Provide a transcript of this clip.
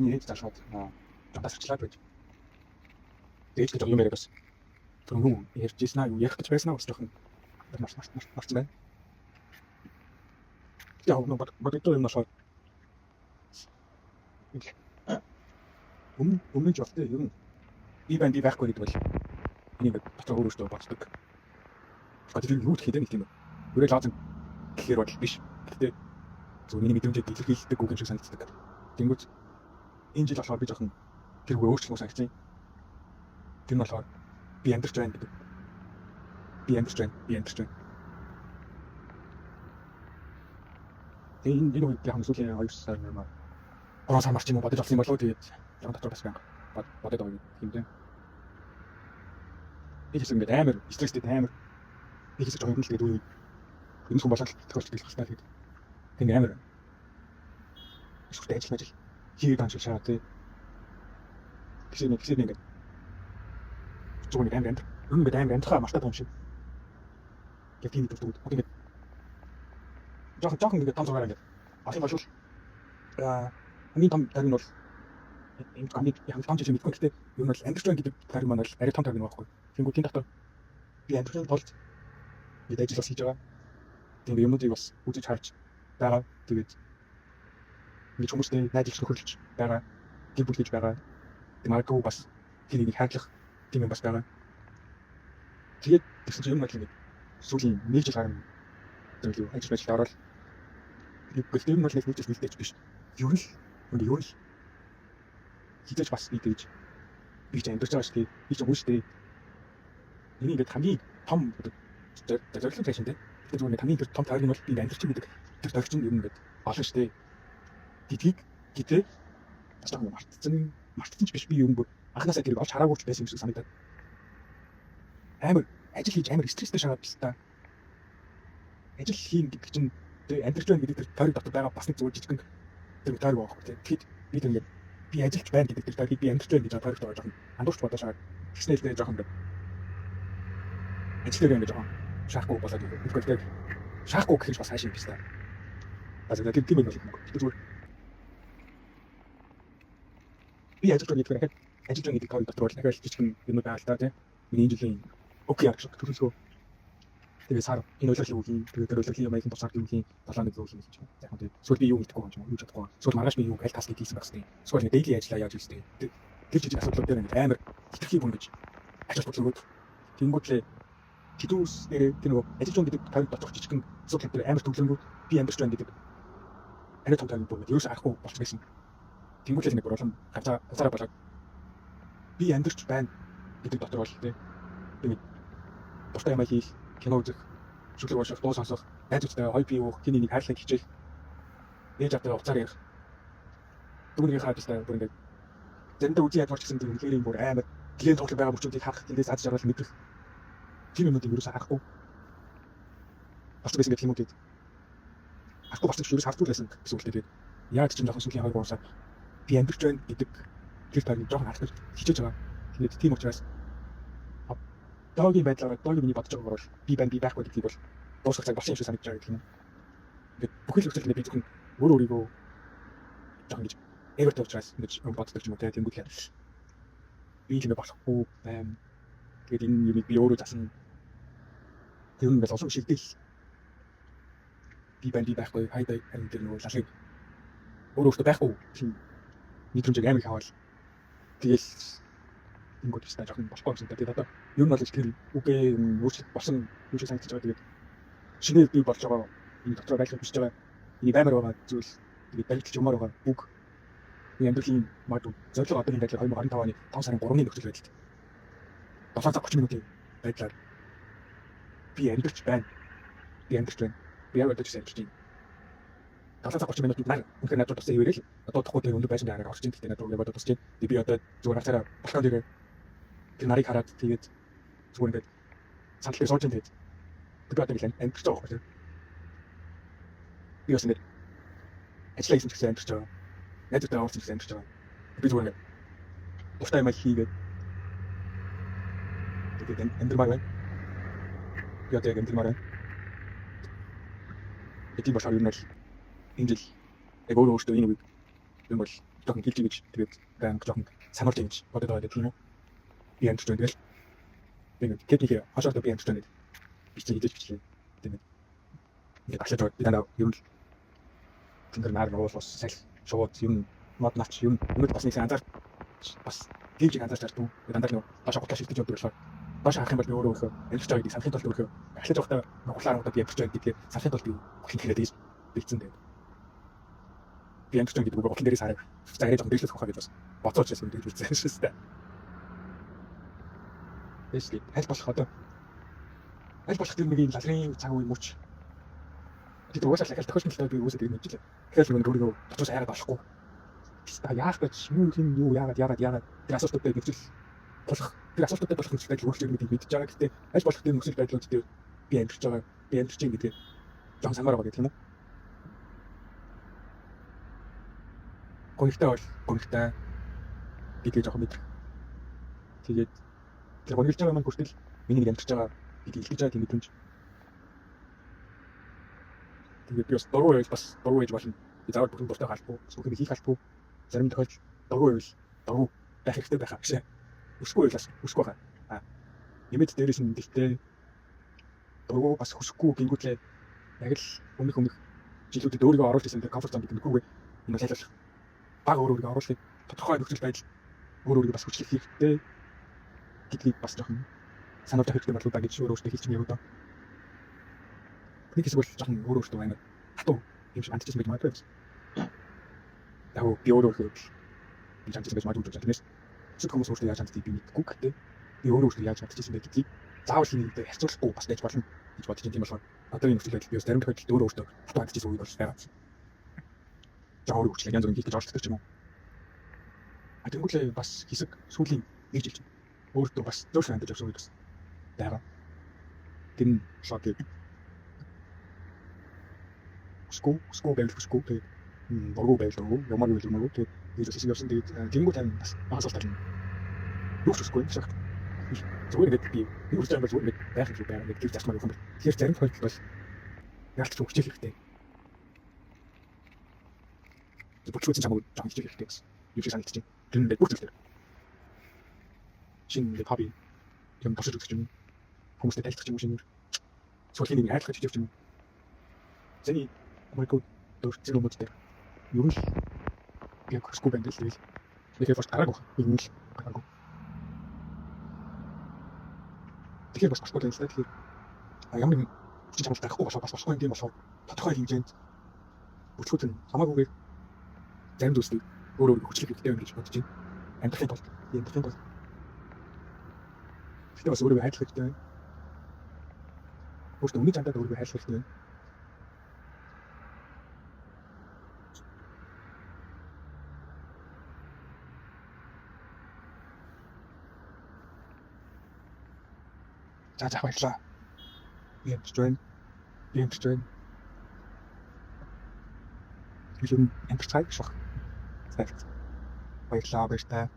Миний ээж заашаад жантаас арчлаад байж. Ээж гэж юм яриад бас. Тэр юм ярьж ийсэн аа юу ярих гэж байсан аа бас жоохон марцсан байна. Яг нэг багтаа юм нашаа. Өмнө ч болтой юм. Би банд байхгүй гэдэг бол энийг дотор өөрөөсөө боддог. Тэгэхээр юу хийх гэдэг юм бэ? Өөрөө лазан гэхээр бол биш. Гэтэ зөв миний мэдрэмжийг илэрхийлдэг үг юм шиг санагддаг. Тэнгүүт энэ жил болохоор би жоохон тэр үгээ өөрчлөн санагдсан. Тэр нь болохоор би амьдарч байна гэдэг. Би амьдарч байна. Энэ үед яг сүүлийн 2 сар юм аа. 3 сар марч юм бодож авсан юм болов уу тэгээд яг дотор бас байнга бодоод байгаа юм дээ. Би ч гэсэн амар стресстэй амар. Би ч гэсэн жоохон тэгээд үе энэ хүн болоод тохиолдож хэлэх хэрэгтэй тэгээд. Тэгээд амар. Эсвэл ажил хийгээд анш шаа тий. Гэсэн ингэ. Зөвхөн амар. Үнэхээр амар амтхаа мартаад байгаа юм шиг. Яг тийм дуртай. Ингээд жоохон ингээд том зургаар ингээд асуух болвол хамгийн том тань нь бол энэ хамгийн том жишээ мэдгүй гэхдээ ер нь бол амьдарч байна гэдэг тань маань бол арай том тань байхгүй. Тэнгүү тийм дотор би амьдарч болж бид ажил бас хийж байгаа. Тийм юмнуудыг бас үзэж харж байгаа. Тэгээд нэг хүмүүстэй найзлж нөхөрлөж байгаа. Гэр бүл хийж байгаа. Магадгүй бас тэрийг хайрлах тийм юм бас байгаа. Тэгээд тэгсэн чинь юм бол ингээд сүүлийн нэг жил гарна. Тэгээд ажил ороод гэхдээ юм бол нэг жил нэлтэйч биш. Ер нь хитэж бас би гэж би ч амьдарч байгаа шүү дээ. Би ч хүмүүс шүү дээ. Энийг ингээд хамгийн том зорилго байсан дээ. Тэгээд зүгээр хамгийн том таариг нь бол би амьдарч байгаа гэдэг тэр зорилго нь ер нь ингээд олон шүү дээ. Гэтээ бас нэг мартсан ч биш би юм бүр анхнаасаа тэрийг олж хараагүй ч байсан юм шиг санагдаад. Амар ажил хийж амар стресстэй шагаад биш та. Ажил хийн гэдэг чинь тэр амьдарч байна гэдэг тэр тойрог дотор байгаа бас нэг зүгээр жижигэн тэр тойрог байхгүй тийм. Тэгэхэд би тэр ингээд би ажилч байна гэдэг тэр тойрог би амьдарч байна гэж тойрогт байгаа жоохон андуурч бодож шагаад тэгснээр жоохон ингээд ажил дээр ингээд жоохон шахахгүй болоод ирэв. Шахахгүй гэж бас хайшин биш та. Бас яг тийм юм байна. Зүгээр би ажиллаж байгаа гэдэг ажиллаж байгаа гэдэг тойрог дотор бол дахиад жижигэн юм байгаа л та тийм. Миний жилийн окей яг шиг төлөвлөгөө. Тэгээд сар энэ үйлчлэл юу хийн, тэгээд үйлчлэлийн ямагийн тусаар юу хийн, 7 юу хийн гэж байна. Яг нь эсвэл би юу мэдхгүй юм чинь юу чадахгүй. Эсвэл маргааш би юу аль таск хийсэн байх хэрэгтэй. Эсвэл daily ажиллаа яаж хийх хэрэгтэй. Тэр жижиг асуудлууд дээр ингээд амар хитрхи хүн гэж ажил бодлогод тэнгуүтлээ тэдүүс дээр тэр нөгөө ажиллаж байгаа гэдэг тойрог доторх жижигэн асуудал дээр амар төвлөрөнгөө би амьдарч байна гэдэг. Арай том тойрог бүр ерөөсөө арахгүй болчихсон. Тэнгуүтлээ нэг болон ганцаараа болоод би амьдарч байна гэдэг дотор бол тийм дуртай юм хийх, кино үзэх, шүлэг ууших, дуу сонсох, найзуудтай хоёр бие уух, хин нэг хайрлах хичээх. Ээж автай уцаар ярих. Түүнийг хаад тастаа бүр ингээд зэнтэй үгүй ядварч гэсэн тийм үнэхээр юм бүр амар тлэн тоглох байгаа мөчүүдийг харах, тэндээс аз жаргал мэдрэх. Тийм юмнуудыг юу ч харахгүй. Бас гэсэн тийм юмуд. Харахгүй бас ч юу ч хардгүй байсан гэсэн үг л тэгээд яаж ч жоохон сүүлийн 2-3 сар би амьдарч байна гэдэг тэр тойрог жоохон харах хичээж байгаа. Тэгээд тийм учраас доогийн байдлаар доогийн миний бодож байгаагаар бол би байхгүй гэдгийг бол дуусгах цаг болсон юм шиг санагдаж байгаа гэх юм. Ингээд бүхэл зөвхөн би зөвхөн өөрийгөө жоохон гэж эвэртэй учраас ингэж боддог юм уу тийм үгүй л би юм болохгүй байна. Тэгээд энэ юмыг би өөрөө засан. Тэр нь бол олон шилдэл. Би байхгүй хайдай харин тэр нөгөө лалыг өөрөө байхгүй тийм мэдрэмжийг амар их аваад тэгэл ингүүд хэвээр жоохон болохгүй юм тэгээд одоо ер нь бол тэр үгээ өөрчлөлт болсон юм шиг санагдаж байгаа. Тэгээд шинээр би болж байгаа энэ дотор байлгах биш байгаа. Энэ баймар байгаа зүйл тэгээд барилдаж юмар байгаа үг. Энэ амьдралын магадгүй зорилго одоо энэ байдлаар 2025 оны 5 сарын 3-ны нөхцөл байдалд 7 цаг 30 минутын байдлаар би амьдарч байна. Би яг одоо ч амьдарч байна. 7 цаг 30 минутын нар үнэхээр надад тусаа ивэрэл одоо тахгүй тэр өндөр байсан даараа орж ийн гэхдээ надад яг одоо тусч байна. Би одоо зүгээр хацаараа болохоо дээр тэр нарыг хараад тэгээд зүгээр ингээд сандлыг сууж ин тэгээд би одоо нэг амьдарч байгаа байхгүй. Би бас ингээд ажиллаа хийсэн ч гэсэн амьдарч байгаа. Найзтай уулзсан ч гэсэн амьдарч байгаа. Би зүгээр ингээд дуртай юм хийгээд тэгээд амьдмаар байна. Би одоо яг амьдмаар байна. Тийм болохоор юм бол энэ жил яг өөртөө энэ үгийг юм бол жоохон хэлж гэж тэгээд байнга жоохон сануулж ингэж бодоод байгаа гэх юм уу. Би амжилт байна тэгэл. Тэгээд техникээ хашаалтаа би амжилт байна. Би чинь идэж бичлээ. Тэгээд ингээд ахлаж байгаа. Би дандаа юм л тэнгэр наар нуул бас саль шууд юм мод навч юм өмнөд бас нэг анзаар бас тийж анзаарч чаддгүй. Дандаа нэг доош гутлаа шилтэж явдаг болохоор доош харах юм бол би өөрөө өөрхөө амжилт байгааг санахын тулд өөрхөө ахлаж байхдаа гутлааруудад би амжилт байгааг гэдгээ санахын тулд би хийхээр дэж бэлдсэн дээ. Би амжилт гэдэг үг гутлын дээрээс хараа. За арай жоохон дэглэх ухаа гэж бас боцооч байсан гэж үзсэн шүү дээ. Эсвэ аль болох одоо аль болох тэр нэг юм лалрын цаг үе мөч. Тэр угаасаа л ахал тохиолдсон л би үсэд ирнэ гэж л. Тэгэхээр л өөрийгөө дотроос хайгаад болохгүй. Та яах гэж юу яагаад тэр асуултуудад нэвчл болох тэр асуултуудад болох нөхцөл байдал өөрчлөлт гэдгийг мэдж байгаа. Гэхдээ аль болох тэр нөхцөл байдлууд дээр би амьдарч байгаа. Би амьдарч байгаа гэдгээ жоон санаар байгаа гэх юм уу? Гонхтой гэдгийг жоохон мэдрэх. Тэгээд тэр гонхилж байгаа маань хүртэл миний нэг амьдарч байгаа гэдгийг илтгэж байгаа тийм мэдрэмж. Тэгээд би бас дургүй байж болно. Би заавал бүхэн дуртай халахгүй, зөвхөн хийх халахгүй. Зарим тохиолдолд дургүй байх хэрэгтэй байхаа гэж. Өсөхгүй байгаа. Нэмээд дээрээс нь гэхдээ дургүй бас хүсэхгүй гингүүтлээ яг л өмнөх жилүүдэд өөрийгөө оруулж ирсэн тэр комфорт зон гэдэг нөхөөгөө энэ бол ялах баг өөрийгөө оруулахыг тодорхой нөхцөл байдал өөрийгөө бас хүчлэх хэрэгтэй гэдгийг бас жоохон сануулж авах хэрэгтэй болов уу гэж өөрөөсөө хэлж юм яг одоо. Нэг хэсэг бол жоохон өөрөөсөө амар хатуу юм шиг античсэн гэж магадгүй. Яг би өөрөөсөө энэ античсэн гэж магадгүй гэж байна. Зөвхөн хүмүүс өөрсдөө яаж античсэн би мэдгүй гэхдээ би өөрөөсөө яаж античсэн бэ гэдгийг заавал хийхдээ харьцуулахгүй бас байж болно гэж бодож байна. Тийм болохоор одоо энэ нөхцөл байдал би бас зарим тохиолдолд өөрөөсөө хатуу античсэн үйл болж байгаа. За өөрөө хүчлээ янз бүрийн хийх гэж оролцдог юм уу? Тэнгүүлээ бас хэсэг сүүлийн нэг жил чинь өөртөө бас зөөлөн амьдарч авсан үед бас байгаа. Тэр нь шок гэдэг. Скуу байвал тэгээд бургуу байвал ямар тэгээд нэг хэсэг явсан тэгээд тэнгүү тань бас багасалт тань. Юу ч үсгүй шах. Зүгээр гэдэг би юу ч юм бол зүгээр байх юм байна гэдэг засмаар юм. Тэгэхээр зарим тохиолдолд бол яалтч хөвчөөх хэрэгтэй. Бүчүүцэн чамд жоохон хичээх хэрэгтэй гэсэн. Юу ч санагдаж байна. Тэр нь бүр зүйлтэй. Шинэ хобби юм босож үзэж юм. Хүмүүстэй тайлбарлах юм шиг. Сүүлийн нэг хайрлах гэж юм. Зэний Майкл дөрвөн өмөдтэй. Юу л яг скуу бэндэл л нэхэ форс гараагүй. Ийм л гараагүй. Тэгэхээр бас болохгүй л дээ. Тэгэхээр ямар нэгэн хүчин чамд гарахгүй болохоо бас болохгүй юм болохоо тодорхой хэмжээнд бүчгүүд нь хамаагүйгээр зарим зүйлсийг өөрөө хүчлэх хэрэгтэй юм гэж бодож байна. Амьдрахын тулд гэхдээ бас өөрийгөө хайрлах хэрэгтэй. Өөртөө үнэ чандаа өөрийгөө хайрлах хэрэгтэй. За баярлаа. Би амжилт байна. Би юм амжилт шах. Баярлаа баяртай.